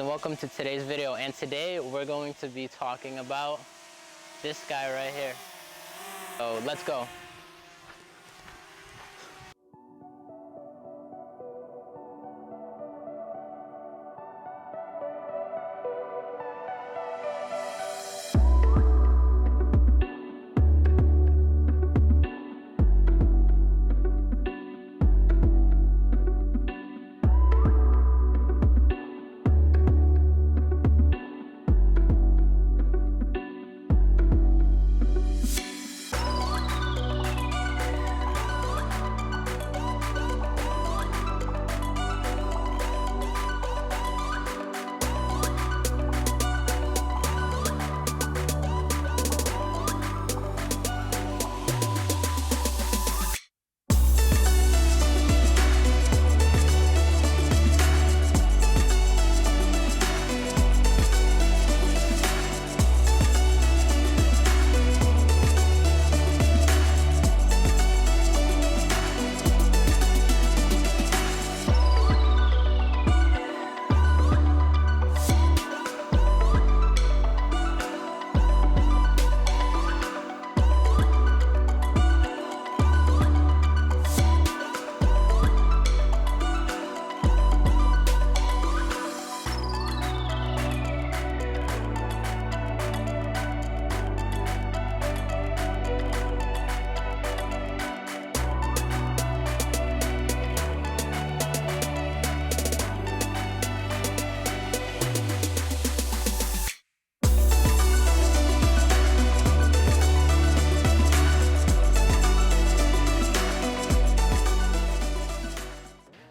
and welcome to today's video. And today we're going to be talking about this guy right here. So let's go.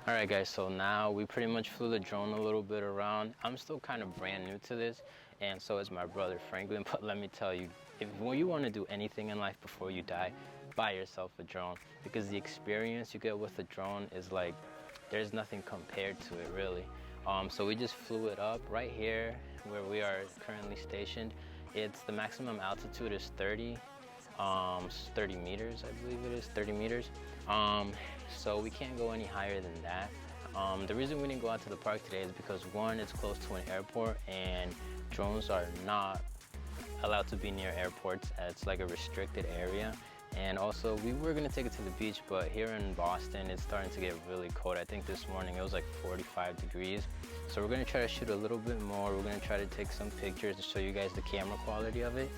Alright guys, so now we pretty much flew the drone a little bit around. I'm still kind of brand new to this, and so is my brother Franklin, but let me tell you, when you want to do anything in life before you die, buy yourself a drone, because the experience you get with a drone is like, there's nothing compared to it really. So we just flew it up right here where we are currently stationed. It's the maximum altitude is 30 meters, I believe it is, 30 meters. So we can't go any higher than that. The reason we didn't go out to the park today is because one, it's close to an airport and drones are not allowed to be near airports. It's like a restricted area. And also we were gonna take it to the beach, but here in Boston, it's starting to get really cold. I think this morning it was like 45 degrees. So we're gonna try to shoot a little bit more. We're gonna try to take some pictures to show you guys the camera quality of it.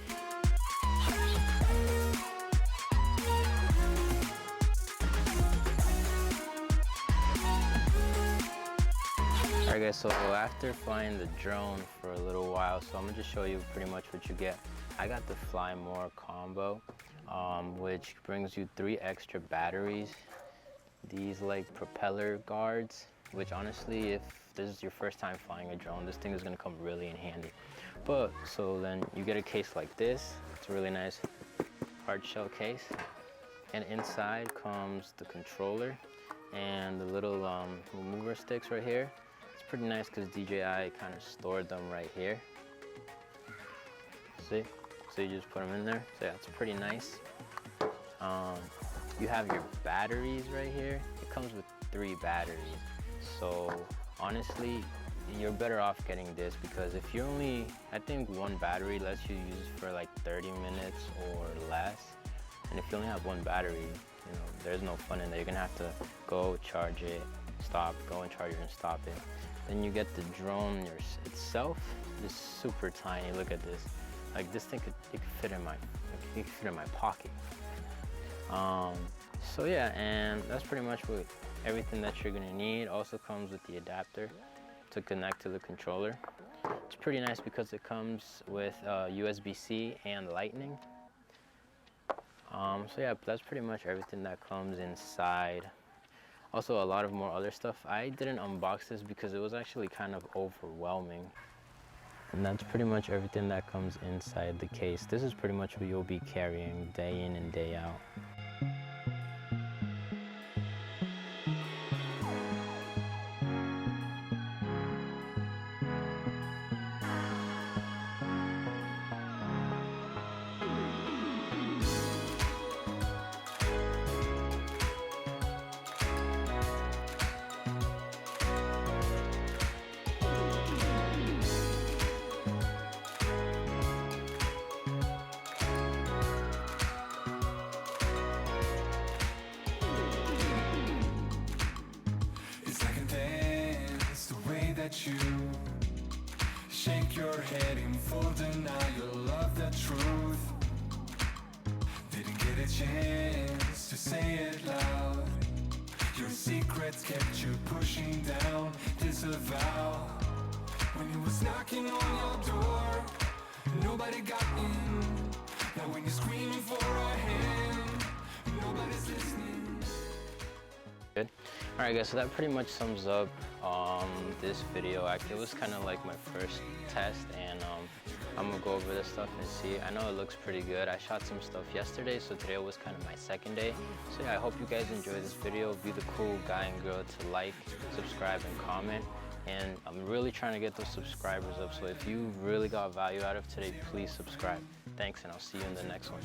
Alright guys, so after flying the drone for a little while, so I'm gonna just show you pretty much what you get. I got the Fly More combo, which brings you 3 extra batteries. These like propeller guards, which honestly, if this is your first time flying a drone, this thing is gonna come really in handy. But, so then you get a case like this. It's a really nice hard shell case. And inside comes the controller and the little mover sticks right here. Pretty nice because DJI kind of stored them right here. See? So you just put them in there. So yeah, it's pretty nice. You have your batteries right here. It comes with 3 batteries. So honestly, you're better off getting this because if you only, I think 1 battery lets you use it for like 30 minutes or less. And if you only have 1 battery, you know, there's no fun in that. You're gonna have to go charge it, stop, go and charge it and stop it. Then you get the drone itself. It's super tiny. Look at this. Like this thing it could fit in my pocket. So yeah, and that's pretty much what everything that you're gonna need. Also comes with the adapter to connect to the controller. It's pretty nice because it comes with USB-C and Lightning. So yeah, that's pretty much everything that comes inside. Also a lot of more other stuff. I didn't unbox this because it was actually kind of overwhelming. And that's pretty much everything that comes inside the case. This is pretty much what you'll be carrying day in and day out. at you. Shake your head in full denial of the truth. Didn't get a chance to say it loud. Your secrets kept you pushing down, disavow. When he was knocking on your door, nobody got in. Now when you're screaming for a hand, nobody's listening. Good. All right, guys, so that pretty much sums up this video. Actually, it was kind of like my first test, and I'm gonna go over this stuff and see. I know it looks pretty good. I shot some stuff yesterday, so today was kind of my second day. So yeah, I hope you guys enjoy this video. Be the cool guy and girl to like, subscribe, and comment. And I'm really trying to get those subscribers up, so if you really got value out of today, please subscribe. Thanks, and I'll see you in the next one.